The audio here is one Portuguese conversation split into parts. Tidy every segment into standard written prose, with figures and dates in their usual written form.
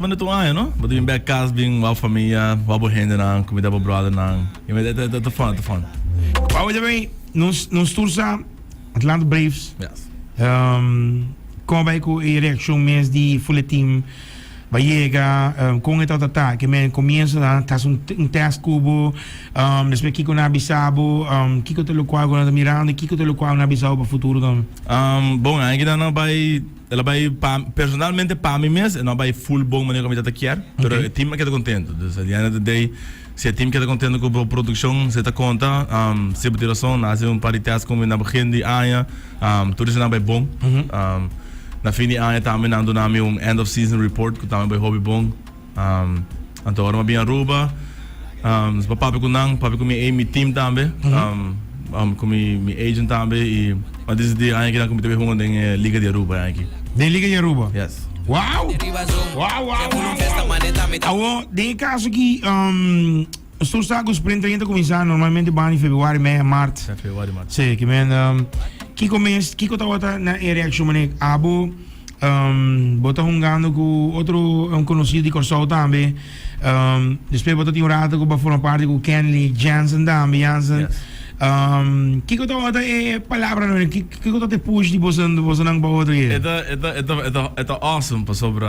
Mas ito nga, no? But yung back cast being wow família, wow hende nang, comida bo brother nang. Yung ito fun. Wow, daarbij, nos tour sa Atlanta Braves. Yes. Kom bij ko e reaction mes die full team vai llega com esta tata que me comienza a tas un test cubo después kiko na bisabo kiko te lo qual agora mirando kiko te lo qual na bisabo para futuro dan bom, aí que não vai ela vai personalmente para mim mesmo não vai full bom maneira como está quer, pero o time que está contento. Então, at the end of the day, se o time que está contento com a produção, se está conta, se a tiração, nasce par de testes como na begin de aia, tudo isso não vai bom. Na fim de ano também ando na meu end of season report que também vai hobby bom. Então agora bem Aruba, os papai com meu team também, com meu agent também e mas desde de ano que não comecei a ver uma liga de Aruba aqui. de Liga de Aruba. Yes. Wow. Awo, de caso que os tours os sprint ainda começar normalmente em fevereiro, março. Fevereiro, março. Sim, que men Kiko tá na reaction mané abo bota jogando com outro conhecido de Corsol também depois bota tinha rato com para parte com Kenley Jansen também Kiko tá palavra não Kiko tá te push de você não para outro é awesome para sobre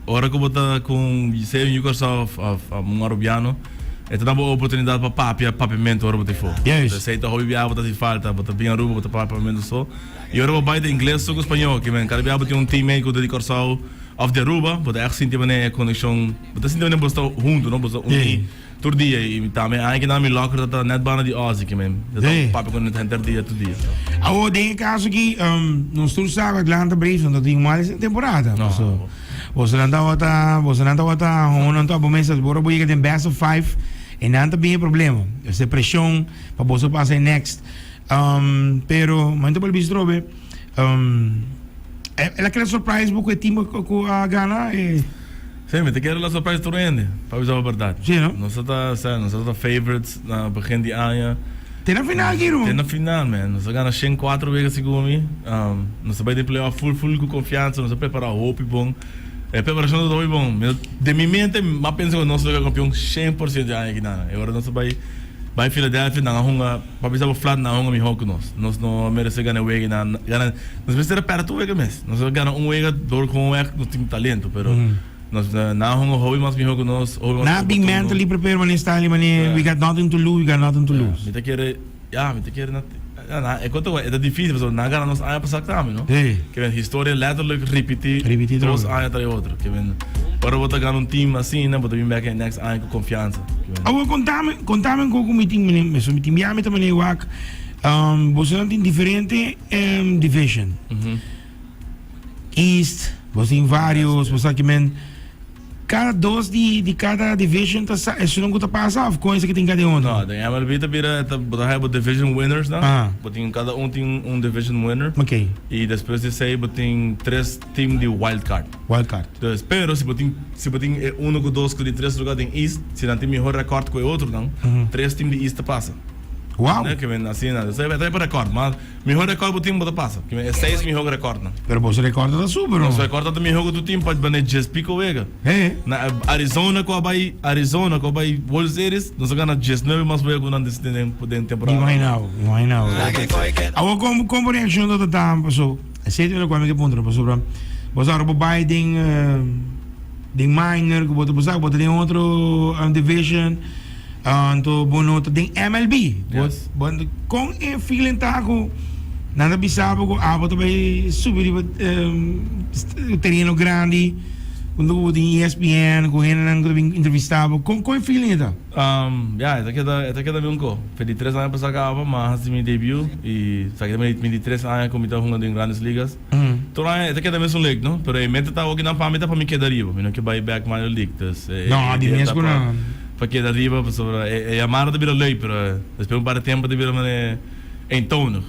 hora que bota com sei o Corsol um arabiano. Ito na boa oportunidade para papamento ora botar fora. Yes. Sei que hobby biar botar se falta, botar bem Aruba, botar papamento só. E ora vai de inglês só com espanhol, que men cada biar botar teammate que dedica só of the Aruba, botar echt sentir mané conexão, botar sentir mané botar junto, não botar todo dia e também aí que na minha locker tá net bana de Aussie, que men. Papo com enter dia todo dia. Awo de caso que nós todos sabemos Atlanta Braves não tem mais temporada. Você não tá não tá bom mesmo, bora boiga tem best of 5. E não tem problema. Essa pressão para você passar next. Pero, muito bem visto, Robe. Ela quer surprise porque o time com a Gana é. Sim, mas te quero lá surprise todo ainda. Para avisar a verdade. Sim, não? Nós estamos favorites na begin de ano. Tem na final, Giro. Tem na final, man. Nós ganhamos 4 vezes segundo. Nós vai de playoff full com confiança. Nós preparar hope bom. É preparação do bom. De minha mente, mas penso que nós somos campeão 100% de ano aqui na. Agora nós vai Philadelphia na honra, para pensar o flat na honra melhor que nós. Nós não merecemos ganhar o wega na nós merecemos perto o wega mesmo. Nós ganhamos wega dor com o wega nós temos talento, pero nós na honra hobby mais melhor que nós. Na being mentally prepared when style when we got nothing to lose, we got nothing to lose. Me te quer é quanto é difícil, mas na gana nós aí passar também, não? Que vem história letterlijk repetir dois anos atrás outro, que vem para botar ganhar time assim, né? Botar vir back in next ano com confiança. Agora contame com o time, mas o time já me também wak. Você não tem diferente division. East, você tem vários, você que men cada dois de cada division tá isso não passa com isso que tem cada um. Não, tem MLB tá vira botar division winners, né? Botem cada tem division winner. Ok. E depois de sei botem 3 times de wild card. Então, pero se botem um com dois com de 3 lugares em East, se não tem melhor recorde com o outro não, 3 times de East passa. Uau! Que vem assim, né? Você vai ter para recorde, mas melhor recorde do time bota passa. Que é 6 melhor recorde, não? Pero você recorda da super, não? Você recorda do melhor do time pode bater 10 pico vega. Na Arizona com a World Series, nós ganhamos 19 mais vega na temporada. Imagina. Agora como reação do tempo passou? Sei que quando que ponto passou para você arroba Biden de minor, que botar tem outro division. Então, bom, tem MLB. Com o feeling tá com nada bisabo com a botar vai subir o terreno grande, quando tem ESPN, com ele entrevistado, com o feeling tá. Esta queda bem um co. Fez 3 anos para sacar mas meu debut e saquei também 23 anos como estava jogando em grandes ligas. Então, esta queda mesmo league, não? Pero a mente tá aqui na pamita para me quedar riba, não que vai back minor league. Não, de mesmo não. Porque arriba é a mara de vir lei, pero depois para tempo de vir em tono.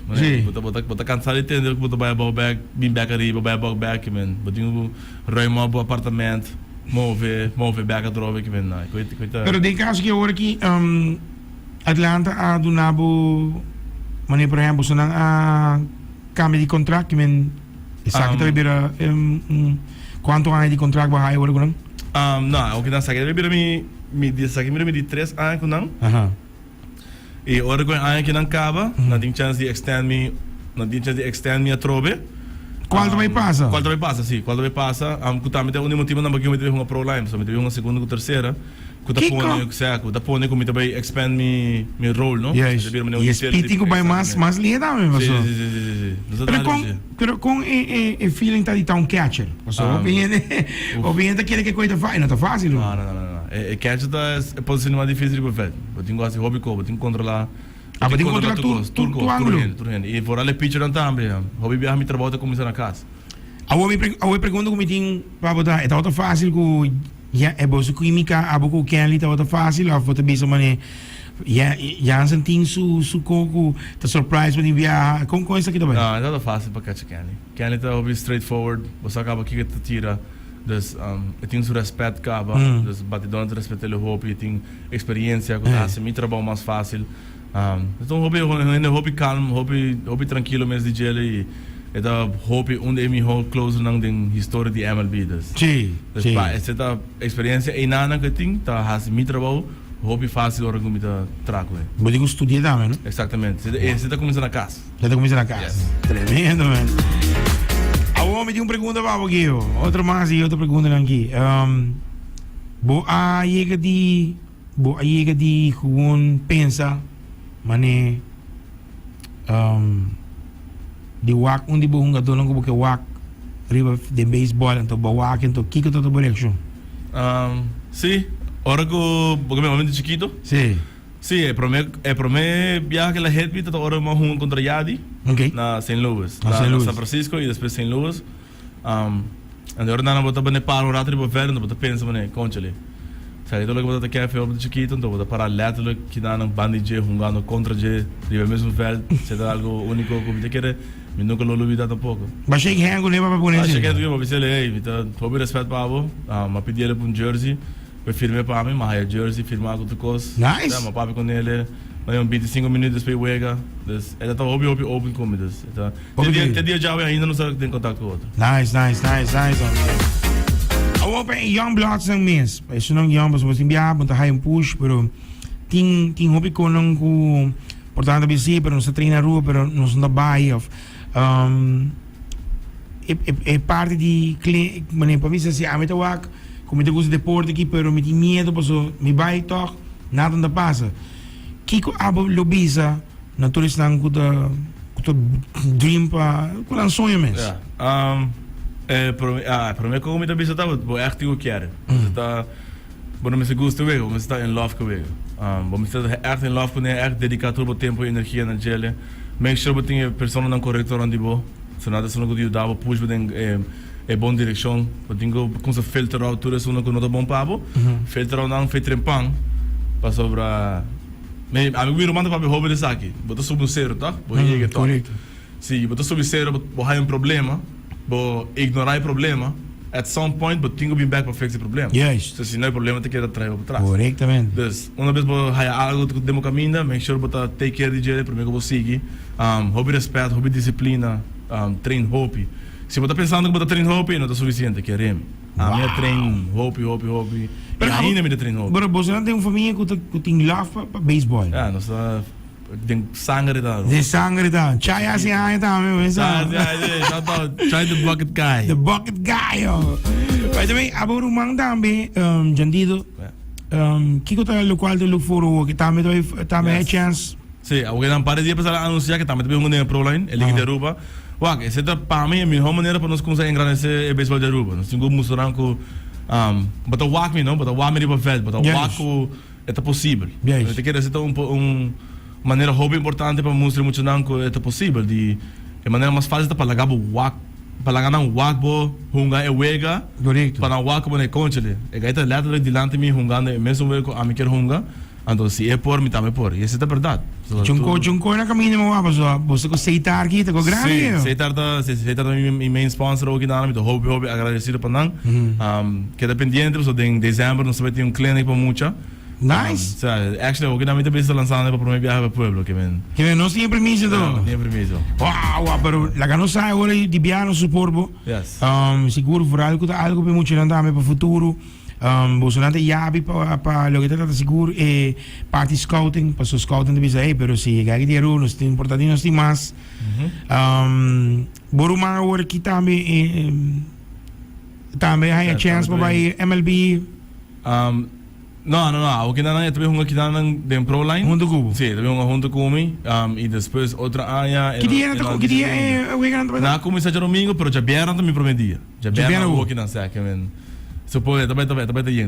Bota cansado de entender que bota vai back, bem back arriba, vai back, man. Botinho ruimar o apartamento, move back a droga que vem na. Pero tem caso que agora aqui Atlanta a do nabo, mas por exemplo, se não a cambio de contrato que men, sabe que vai vir quanto ano de contrato vai agora com Não, o que nós saquei, me de 3 anos, não? E agora com anos que não acaba, não tem chance de extend minha trobe. Qual também passa? Qual também passa, sim. Qual também passa. Também tem um motivo não porque eu tive uma pro-line, só me tive uma segunda ou terceira. Que pone como também expand meu role, não? Yes. E espírito vai mais linda mesmo, pessoal. Sim. Pero com o feeling tá de tão catcher. Pessoal, o cliente quer que coisa faz, não tá fácil. Não. O catcher é posição mais difícil de fazer. Eu tenho que hobby co, eu tenho que controlar. Mas tem que controlar tu ângulo. E fora le pitcher também. Hobby viajar me trabalha como na casa. Eu pergunto como tem para botar, é tão fácil que é boa química, a boa Kelly tá tão fácil, a foto bisa mané. Já sentim su coco, tá surprise para viajar. Com isso aqui também. Não, é tão fácil para catch Kelly. Kelly tá hobby straightforward, você acaba aqui que te tira. Dus eu tenho seu respeito acaba, dus batidão de respeito ele hobby, tem experiência, que me trabalho mais fácil. Então hobby calmo, hobby tranquilo mesmo de gelo. É da hobby onde me hold close nang den história de MLB das. Sim. Essa da experiência e nada que tem, tá has mi trabalho, hobby fácil ora como tá traco. Vou digo estudar também, né? Exatamente. Você tá começando na casa. Já tá começando na casa. Yes. Tremendo, man. A homem tem uma pergunta para aqui, outra mais e outra pergunta aqui. Bo a chega de gewoon pensa, mané de wak onde bo hunga dolang ko ke wak riba de baseball então bo wak então kiko to direction. Sí, ahora porque me momento chiquito. Sí. Sí, é para mim viajar que la headbeat até agora mais um contra Yadi. Okay. Na St. Louis, na San Francisco e depois St. Louis. Agora não vou estar para um rato de bover, não vou estar pensando né, conchale. Sai do lugar que café de chiquito, então vou para leto que dá na bandije jogando contra je, riba mesmo velho, se dá algo único que eu quero, me nunca lo olvidar tampoco. Mas shake hand com ele para poner. Shake hand com ele, você lei, então todo respeito para abo, mas pedi ele para um jersey, eu firmei para mim, mas é jersey firmar com outra coisa. Nice. Mas papi com ele, mas 25 minutos depois wega, dus ele tá open com ele, então tem dia já ainda não sabe que tem contato com outro. Nice. Eu vou young bloods ng miss. Isso não young, mas você enviar, mas tá push, pero tem hobby com não com portanto bem pero não se treina rua, pero não se dá buy of é parte de mané para mim se a meta wak, como te gosto de deporte aqui, pero me tem medo, passo me vai toch, nada não passa. Kiko abo lobisa, na turista não com dream para com sonho mesmo. Para mim como me bisa tá, vou echt eu quero. Tá, bom me se gosta ver, me está in love com ele. Bom me está echt in love com ele, echt dedicado todo o tempo e energia na gele. Make sure que tem pessoa não corretor onde vou. Se nada se não gosto dava push bem é bom direção. Eu tenho com se filtrar a altura se não com bom pabo. Filtrar não fez trempang para sobra. A mim me manda para hobby desse aqui. Botou sobre o zero, tá? Correto. Sim, botou sobre o zero, vou ter problema. Vou ignorar o problema, at some point, but tenho que vir back para fixar o problema. Yes. Se não é problema, tem que ir atrás para trás. Corretamente. Dus, uma vez vou fazer algo que demo caminho, make sure que take care de ele, primeiro que vou seguir. Hobby respeito, hobby disciplina, trein hobby. Se você está pensando que você trein hobby, não está suficiente, que é remi. A minha trein hobby. E ainda me trein hobby. Mas você não tem uma família que tem love para beisebol? Ah, nós tem sangue da. De sangue da. Chai assim aí também, sabe? Chai the bucket guy. The bucket guy, oh. Mas também a boa rumang também, jandido. Que que tá local de look for que também é chance. Sim, alguém não para de passar a anunciar que também tem um problema, ele que derruba. Wag, esse tá para mim a melhor maneira para nós começar a engrandecer o beisebol derruba. Nós temos que mostrar que bota wag me não, bota wag me de papel, bota wag é possível. Eu te quero ser maneira hobby importante para mostrar muito não que é possível de maneira mais fácil para lagar wak para lagar não wak bo hunga é wega para não wak bo é conchele é gaita lado delante me hunga é mesmo wego a me quer hunga então se é por me também por e isso é verdade chunco na caminho mo apa so você com aceitar aqui tá com grande aceitar mi main sponsor aqui na me do hobby agradecido para não que dependente so em dezembro nós vai ter clinic para mucha. Nice. Actually, eu também estou lançando para viajar para o pueblo, que não tinha permiso, não. Não tinha permiso. Wow, pero la que não sai agora de viajar no suporbo. Yes. Seguro por algo para muito andar para o futuro. Bolsonaro yabi pa lo que trata seguro party scouting, paso scouting de bisa pero si gagi di ru nos tin importante nos tin mas. Boruma work kita também há a chance para vai MLB. Não, o que não é também que não tem pro line. Junto cubo. Sim, também junto com mim e depois outra área. Que dia é o weekend? Na começa de domingo, pero já vieram também prometia. Já vieram o que não sei, que men. Supõe também tá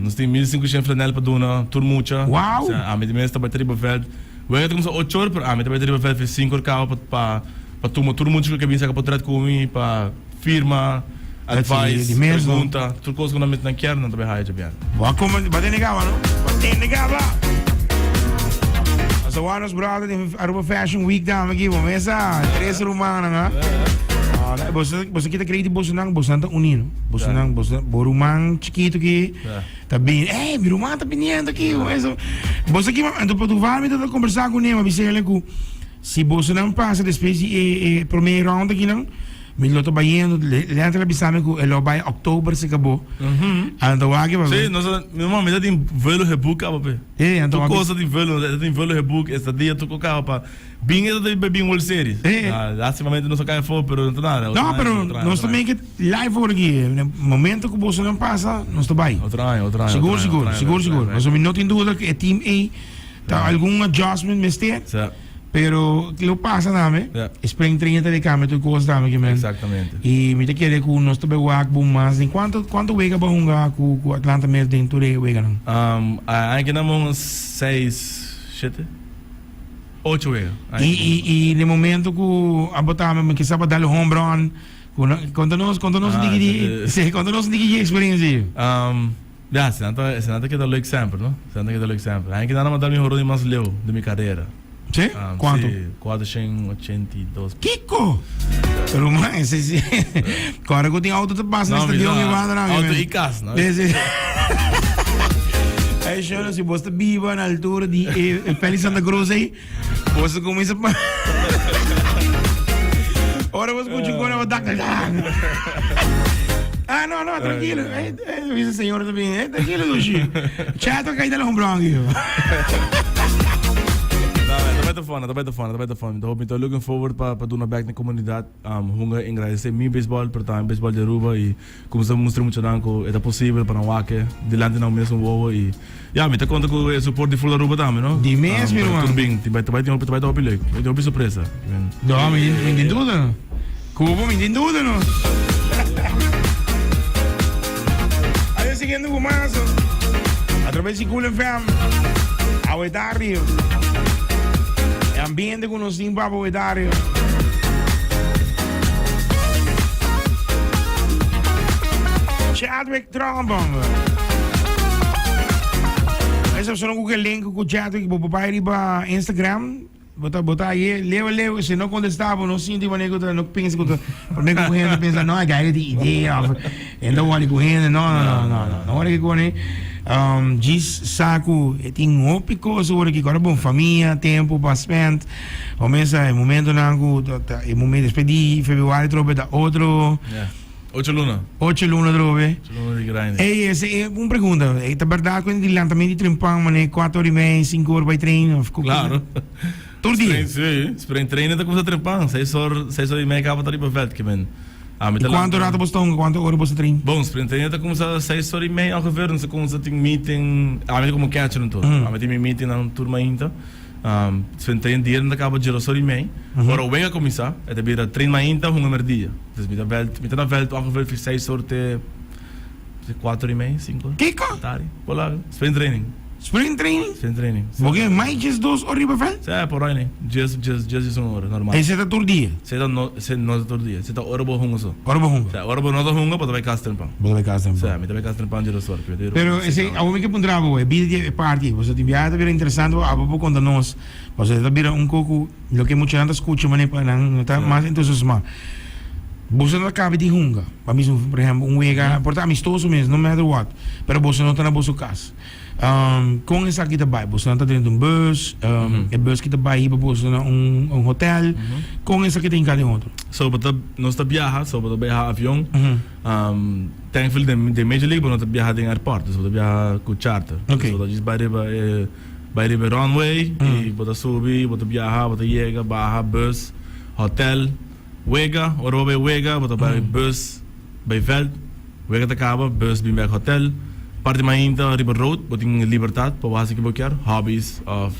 nós tem 1500 flanel para dona turmucha. Uau. A mim também está para tribo verde. Vai começar 8 horas, para mim também tribo verde 5 horas para turmucha que vem sacar para trás comigo para firma. Advice, pergunta, tudo coisa que não mete na quer, não também raio de bem. Boa como bate negava, não? Bate negava. As awanos brother de Aruba Fashion Week dame aqui, vamos essa 3 rumana, né? Você kita acredita Bolsonaro tá unindo. Bolsonaro Borumang chiquito aqui. Tá bem, Borumang tá vindo aqui, você aqui, então tu vai me dar conversar com ele, mas ele se Bolsonaro passa depois de primeiro round aqui não. Milo to bayendo, lenta la bisame ku elo bay October se acabou. Ando wage ba. Sim, nós normalmente tem velo rebook apa pe. Ando wage. Coisa de velo rebook, esta dia tu coca pa. Binga de bebê World Series. Lastimamente não só cai fora, pero não nada. Não, pero nós também que live for aqui, no momento que o Bolsonaro passa, nós tô bem. Outra ano. Seguro. Mas eu não tenho dúvida que é team A tá algum adjustment mistake. Pero que lo pasa name, spring training de cama tu coisa name que men. Exatamente. E me te quer com nós também work bom mas em quanto wega ba hunga com Atlanta mer dentro de wega não. Aqui não 6, 8 wega. E no momento que abotamos que sabe dar o home run, quando nós digi experiência. Ja, se nada que dar o exemplo, não? Se nada que dar o exemplo. Aqui não dar meu rodinho mais leu de minha carreira. Sim? Quanto? 482. Kiko! Pero mais, agora que eu tenho auto de passa nesta dia onde vai dar auto e casa, não? Aí chama se você viva na altura de Feliz Santa Cruz aí, você começa a ora você pode agora vou dar não, tranquilo. Esse senhor também, tranquilo, Luchi. Chato cair da lombra aqui. Tá bem da fome. Então, looking forward para dar uma back na comunidade. Hunga agradecer meu beisebol, por estar em beisebol de Aruba e começar a mostrar muito que é possível para não wake, delante não mesmo voa e me tá conta com o suporte de full Aruba também, não? De mesmo, irmão. Tudo bem, vai dar uma pilha. Vai ter surpresa. Não, me tem dúvida. Como me tem dúvida, não? Aí seguindo com mais, através de Cool FM, ao Edário. Ambiente con los zimbabweanos. Chadwick Tromp. Essa pessoa não link com Chadwick, vou para riba Instagram. Botar aí, leva, se não contestava, não sinto uma negócio, não pensa que o nego correndo pensa, não, é gaia de ideia, então olha correndo, não olha que correndo. Diz saco tem ópico sobre que agora bom família tempo para spend começa o momento nango o momento despedi fevereiro trobe da outro 8 luna trobe 8 luna de grind essa é uma pergunta é verdade quando ele lançamento de trimpão mané 4 horas e meia 5 horas vai treino claro todo dia sprint treino tá com a trimpão 6 horas e meia acaba tá para veld que men. Quanto rato você está? Quanto hora você treina? Bom, sprint treino está começando às 6 horas e meia, ongeveer. Não sei como você tem meeting. Mas como catcher não estou. Mas tem meeting na turma ainda. Sprint treino dia não acaba de 0 horas e meia. Agora o venga começar. É de vir treino ainda um número dia. Então me dá veld ongeveer 6 horas até 4 e meia, 5 horas. Que co? Tá, por lá. Sprint training. Sprint training? Porque mais de 2 horas para frente? É, por aí, né? Dias de 1 hora, normal. E você está todo dia? Você não todo dia. Você está hora boa hunga só. Hora boa hunga? Hora boa não hunga, mas vai castar pão. Vai castar pão. Me vai castar pão de ressort. Pero esse, a única pontrava, é vida de parte. Você tem viado, vira interessante, a pouco quando nós, você está vira pouco, o que muita gente escuta, mas não está mais entusiasmado. Você não acaba de hunga. Para mim, por exemplo, wega, portanto, amistoso mesmo, no matter what. Pero você não está na sua casa. Com essa aqui também, você não está dentro de bus, a bus que também para você hotel. Com essa aqui tem cada outro. So, nós está viajar, avião. Thankfully, the Major League, nós está viajar em aeroporto, nós está viajar com charter. Okay. So, nós vai riba runway, e bota subir, bota viajar, bota chega, barra, bus, hotel, wega, ora vai wega, bota vai bus, vai veld, wega te acaba, bus, bem back hotel. Parte mais ainda riba road, bota em liberdade, para você que quer, hobbies of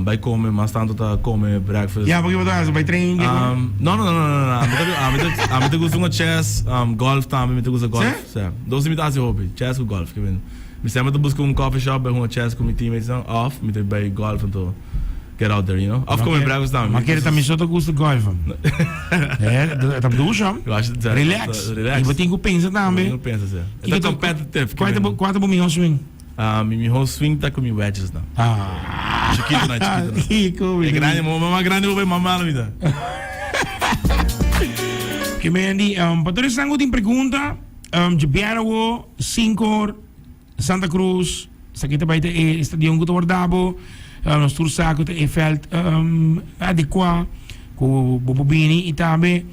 vai comer, mas tanto tá comer breakfast. Ja, porque você vai treinar. Não. A mim te gusta um chess, golf também, me te gusta golf. Sim. Dois me dá esse hobby, chess com golf, que vem. Me sempre busco um coffee shop, um chess com meu teammates, off, me te vai golf, então get out there, you know. Off comer breakfast também. Mas que também só te gusta golf. É, tá do chão. Relax. E você tem que pensar também. Não pensa, sim. É competitive. Quanto bom meu swing? Mi whole swing tá com mi wedges não. Chiquito não, chiquito não. É grande, mas grande eu vou mamar na vida. Que me andi, para todos os tem pergunta, de Biarawo, Sincor, Santa Cruz, sa kita ba ito stadion ko to Wardabo, nos tursa ko to felt adequa ko bobobini itabe.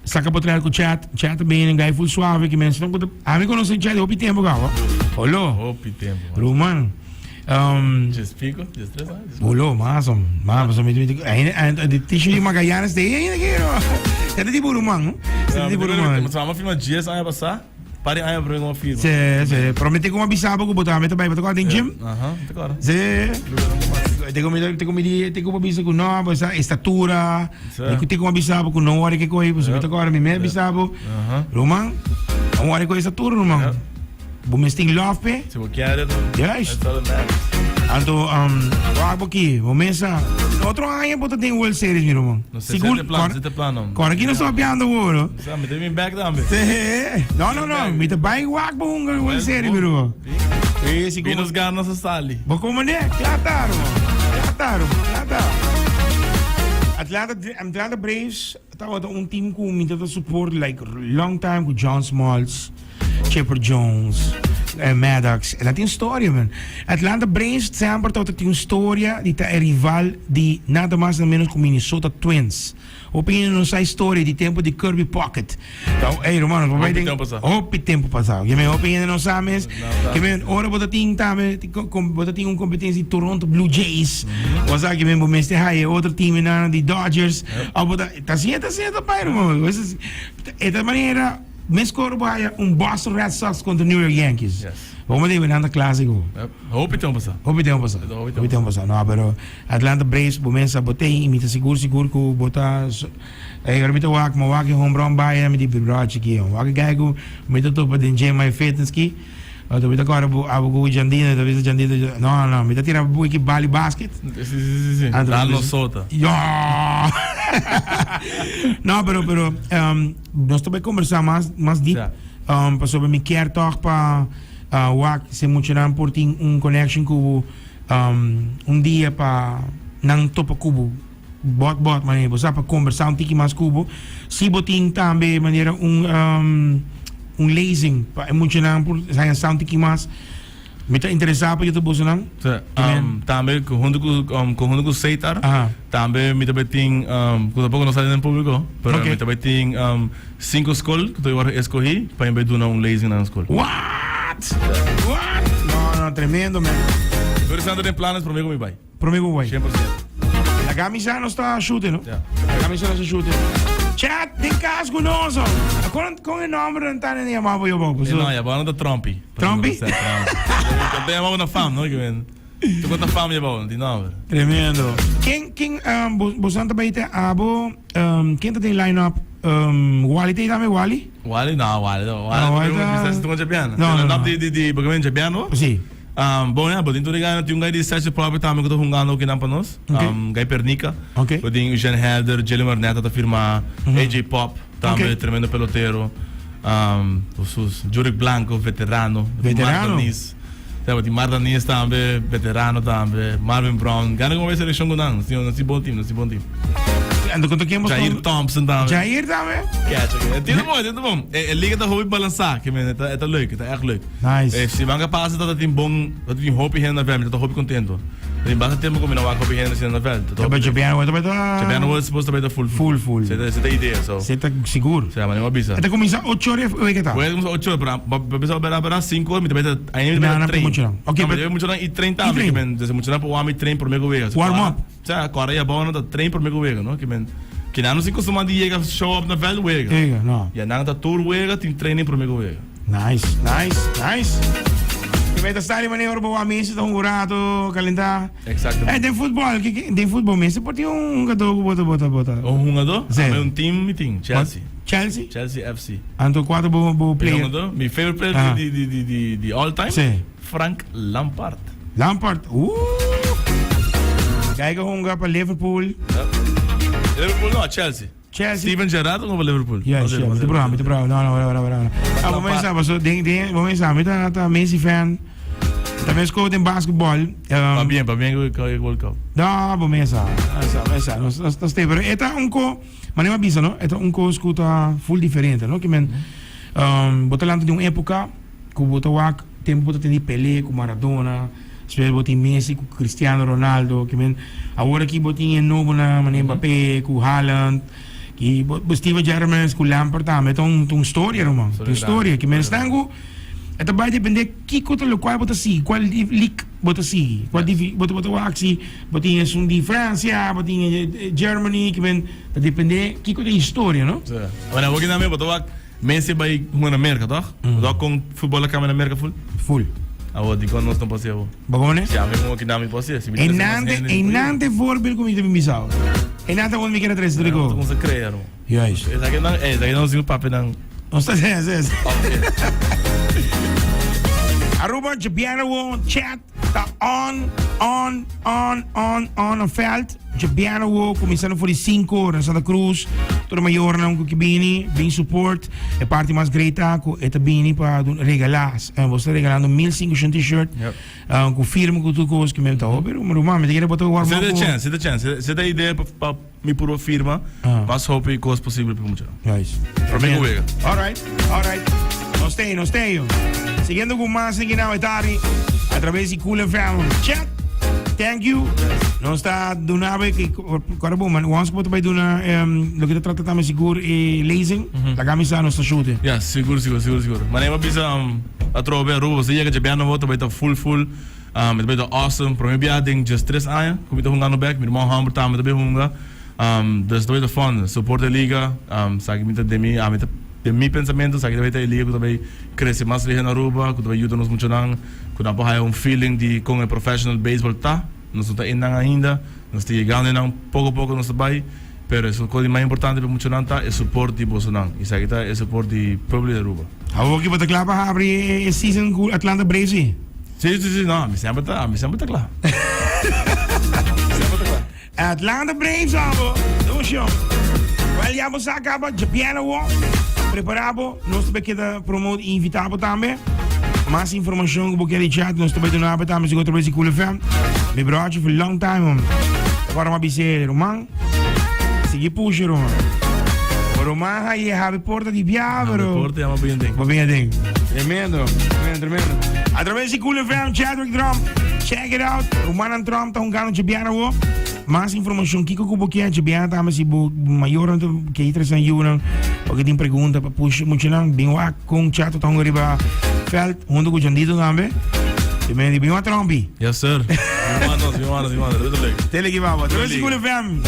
Saka potrei com chat bem, gai full suave que menos não pode. A mim conhece chat hopi tempo gawa. Olô. Hopi tempo. Roman. Just pico, just 3 anos. Olô, mas me ainda de tissue Magallanes de ainda quero. É de Roman. É de Roman. Mas vamos filmar dias aí passar. Pare aí para uma firma. Se promete que uma bisaba ko botar meta vai botar em gym. Agora. Se tem como bisa com nova essa estatura. Tem como bisaba com não hora que coi, você meta agora me bisaba. Roman. Uma hora com estatura, Roman. Bumesting love pe. Se você quer, yes. Anto wag aqui, começa. Outro ano botar tem World Series, meu irmão. Seguro plano. Agora aqui não estou piando o Sabe, me tem back down. Não. Me tem bike wag para World Series, meu irmão. E nos ganhamos a sali. Vou comandar, claro. Atlanta Braves, estava time com muito support, like long time com John Smalls, Chipper Jones, Maddox. Ela tem história, man. Atlanta Braves sempre tem uma história de é rival de nada mais nada menos com Minnesota Twins. Opinião não sai história de tempo de Kirby Pocket. Então, Romano, vai ter tempo passado. Que me opinião não sabe, que me ora bota tem também, bota tem uma competência de Toronto Blue Jays. Ou sabe que me bomeste aí outro time na de Dodgers. Ou bota tá certo, pai, Romano. Essa maneira mescoro vai Boston Red Sox contra New York Yankees. Vamos ver nada clássico. Hope tem passar. Não, pero Atlanta Braves começa a botar imita seguro que botar agora mita wak home run by me de broad aqui. Wak gago mita to para DJ my fitness aqui. Então mita agora abo Jandina, talvez Jandina. Não, mita tira bu aqui bali basket. Sim. Lá no solta. Não, pero nós também conversar mais deep sobre me quer tocar para wak se mencionar por ter connection com dia para não topa cubo bot maneira você para conversar tiki mais cubo se botin também maneira lasing para mencionar por sair sound tiki mais me está interessado para YouTube você não também junto com Seitar também me também tem quando pouco não sai no público pero me também tem 5 escolas que eu escolhi para ir dar lasing na escola. What? No, tremendo, man. Pero estando en planes, promigo me vai. 100%. La camisa no está shooting, ¿no? La camisa no está shooting. Chat, tem caso conosco. Com o nome não está nem chamado eu vou. Não, já vou no Tromp. Tromp? Eu tenho uma na fama, não? Tu conta fama já vou, de novo. Tremendo. Quem você também tem abo, quem tem line-up? Wally tem também, Wally? Wally não. Wally está com Jabiano. Não. De bagulho Jabiano? Sim. Bom, né? Botin tudo ganha, tem guy de sete próprio também que tô jogando aqui na panos. Guy Pernica. Botin o Jen Helder, Jelly Marneta tá firma, AJ Pop, também tremendo peloteiro. Juric Blanco, veterano. Mardanis. Tem Mardanis também, veterano também. Marvin Brown. Ganha como vai seleção com não, se bom time. Ando com toquemos Jair Thompson também. Jair também? Dit is bom. Liga da hobby balançar, que men, het is leuk, het is echt leuk. Nice. Se manga passa dat het bom, dat het hobby hen na velho, dat hobby contento. Nem basta tempo como não hobby hen na velho. Mas Jabiano was supposed to be the full. Você tem ideia, so. Você tá seguro? Sim, mas não avisa. Até começar 8 horas ou é que tá? Bueno, 8 horas, para pensar para 5 horas, me também ainda treino. Okay, mas eu muito não e treino também, que men, desde muito não para o homem treino por meio vega. Warm up. Já, agora é bom não treino por meio vega, não? Que não se costuma de chegar show up na velho vega. Não. Ja, não tá tour vega, tem treino por meio vega. Nice. Je weet dat stadion wanneer we mensen dan horen kalenda. Exactamente. Den voetbal mensen poti jogador bota. Jogador? É team meeting, Chelsea FC. Anto 4 bo player. Jogador, my favorite player die all time. Sim. Frank Lampard. Kijk honga para Liverpool. Liverpool não, Chelsea. Steven Gerrard ou Liverpool? Ja, muito bravo. Não. Vamos lá, tá Messi fan. Também escuta em basquetebol. Para bem com o World Cup. Não, vamos lá. Nós temos, eta mas não é bisa, não? Eta escuta full diferente, não? Que men, botalando de uma época, que botawa tempo bota tem Pelé, com Maradona, especialmente botin Messi, com Cristiano Ronaldo, que men, agora aqui botin novo na Mbappé, com Haaland. Que Steve Gerrard com Lampard também tem história, irmão. Tem história que men estango. Ito vai depender kiko to qual bota si, qual league bota si, qual bota aksi, botinha sum di França, botinha Germany, que vem depender kiko da história, não? Sim. Olha, vou que na minha botou Messi vai na América, tá? Botou com futebol lá na América full. Ah, di quando nós não passamos. Bagone? Sim, mesmo que não me passamos. Enante voorbeeld kom je te misal. Enante onde me quer atrás do rico. Como se crea, não? Juist. Essa aqui não se papo não. Não está certo. Aruba, Jabiano, chat, tá on een veld. Jabiano, começando por 5 na Santa Cruz. Todo maior não com que bem support. A parte mais greita com esta bem para regalar. Você regalando 1.500 t-shirt. Com firma com tudo coisa que mesmo tá óbvio. Mas me diga botar o Você tem chance. Você tem ideia para me pôr firma. Mas hope coisa possível para muito. Nice. Para mim comigo. All right. Nos tenho. Seguindo com mais aqui na Itari, através de Cool FM. Chat. Thank you. Nós está do nave que agora bom, mas once que vai do na lo que trata também seguro e leasing, la camisa nós está shooting. Ja, seguro. Mas nem bisa a trobe ro, você chega de bem no volta vai estar full. It vai estar awesome. Para mim biading just 3 anos, como estou jogando back, meu irmão Hamburg também também joga. Das dois da fun, support a liga, sabe muito de mi pensamento, sabe que vai ter liga que também cresce mais ali na Aruba, que também ajuda-nos muito não, que dá para feeling de com o professional baseball tá, nós não tá indo ainda, nós estamos chegando não pouco a pouco nós vai, mas o que mais importante para muito não tá é suporte de Bolsonaro, e sabe que tá é suporte de público da Aruba. Há que botar claro para abrir a season com Atlanta Braves? Sim, não, me sempre tá claro. Atlanta Braves, vamos show. Well, já vamos acabar, Jabiano, preparado, nós também queremos promover e invitar também. Mais informação que você quer chat, nós também temos também se outra vez em Cool FM. Me broche for long time, agora uma biceira, Roman. Sigue puxa, Roman. Roman, aí é a porta de viado, bro. Porta é uma bem ding. Tremendo. Através de Cool FM, Chadwick Tromp. Check it out. Roman Tromp está jogando Jabiano. Mais informação que eu quero Jabiano também se maior que entra sem Yunan. Porque tem pergunta para puxar muito não. Bem lá com chat está jogando riba feld, junto com o Jandito também. E me bem lá Trompi. Yes sir. Vamos. Tele que vamos. Através de Cool FM.